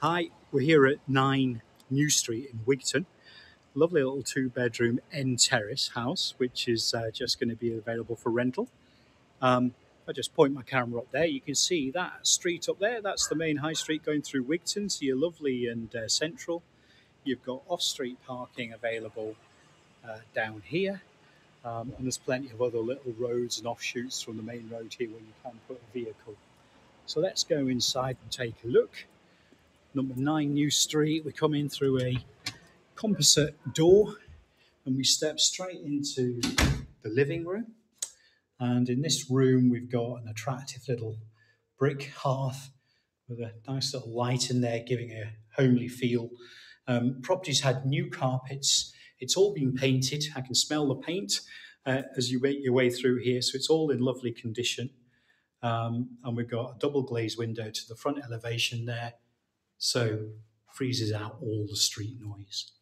Hi, we're here at 9 New Street in Wigton. Lovely little two-bedroom end terrace house, which is just going to be available for rental. I just point my camera up there. You can see that street up there. That's the main high street going through Wigton. So you're lovely and central. You've got off-street parking available down here. And there's plenty of other little roads and offshoots from the main road here where you can put a vehicle. So let's go inside and take a look. Number 9 New Street. We come in through a composite door and we step straight into the living room. And in this room, we've got an attractive little brick hearth with a nice little light in there, giving a homely feel. Property's had new carpets. It's all been painted. I can smell the paint as you make your way through here. So it's all in lovely condition. And we've got a double glazed window to the front elevation there. So freezes out all the street noise.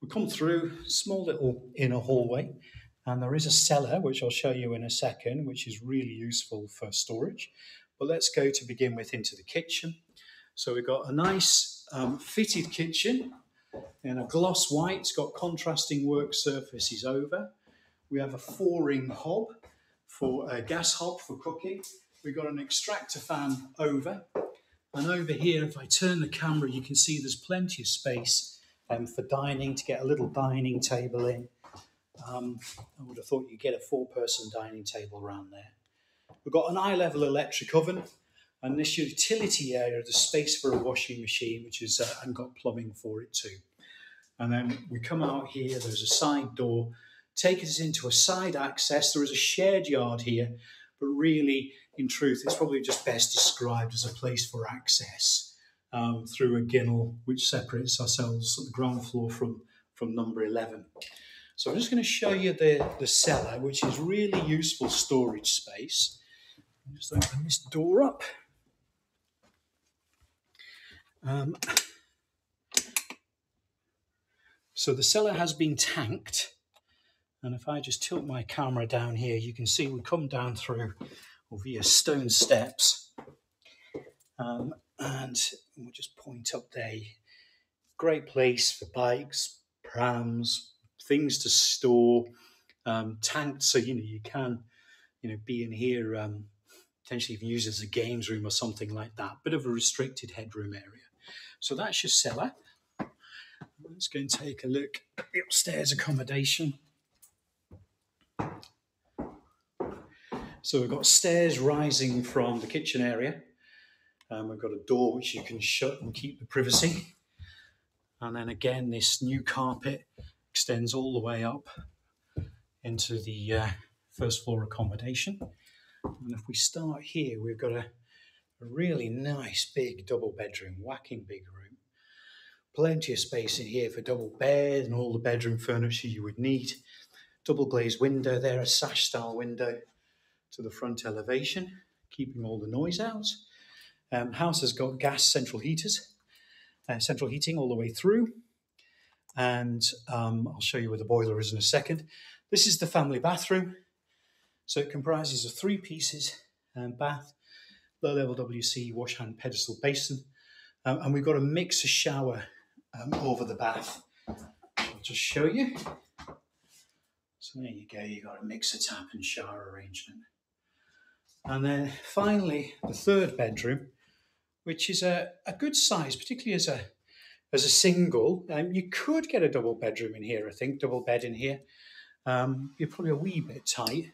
We come through a small little inner hallway, and there is a cellar, which I'll show you in a second, which is really useful for storage. But let's go to begin with into the kitchen. So we've got a nice fitted kitchen in a gloss white. It's got contrasting work surfaces over. We have a 4-ring hob for a gas hob for cooking. We've got an extractor fan over. And over here, if I turn the camera, you can see there's plenty of space for dining, to get a little dining table in. I would have thought you'd get a 4-person dining table around there. We've got an eye-level electric oven, and this utility area, there's space for a washing machine, which is and got plumbing for it too. And then we come out here, there's a side door, taking us into a side access. There is a shared yard here, but really, in truth, it's probably just best described as a place for access through a ginnel, which separates ourselves at the ground floor from number 11. So I'm just going to show you the cellar, which is really useful storage space. I'll just open this door up. So the cellar has been tanked. And if I just tilt my camera down here, you can see we come down through via stone steps. And we'll just point up there. Great place for bikes, prams, things to store, tanked so you can be in here, potentially even use as a games room or something like that. Bit of a restricted headroom area. So that's your cellar. Let's go and take a look at the upstairs accommodation. So we've got stairs rising from the kitchen area. We've got a door which you can shut and keep the privacy. And then again, this new carpet extends all the way up into the first floor accommodation. And if we start here, we've got a really nice big double bedroom, whacking big room. Plenty of space in here for double bed and all the bedroom furniture you would need. Double glazed window there, a sash style window to the front elevation, keeping all the noise out. House has got gas central heaters, central heating all the way through. And I'll show you where the boiler is in a second. This is the family bathroom. So it comprises of 3 pieces, bath, low-level WC, wash hand pedestal basin. And we've got a mixer shower over the bath. I'll just show you. So there you go, you've got a mixer tap and shower arrangement. And then finally, the 3rd bedroom, which is a good size, particularly as a single. You could get a double bedroom in here, I think, double bed in here. You're probably a wee bit tight,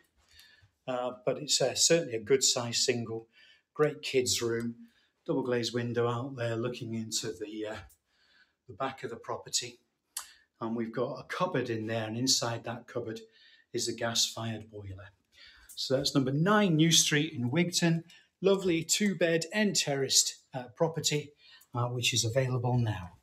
but it's certainly a good size single. Great kids' room, double glazed window out there looking into the back of the property. And we've got a cupboard in there, and inside that cupboard is a gas-fired boiler. So that's number 9 New Street in Wigton. Lovely 2-bed end terraced property, which is available now.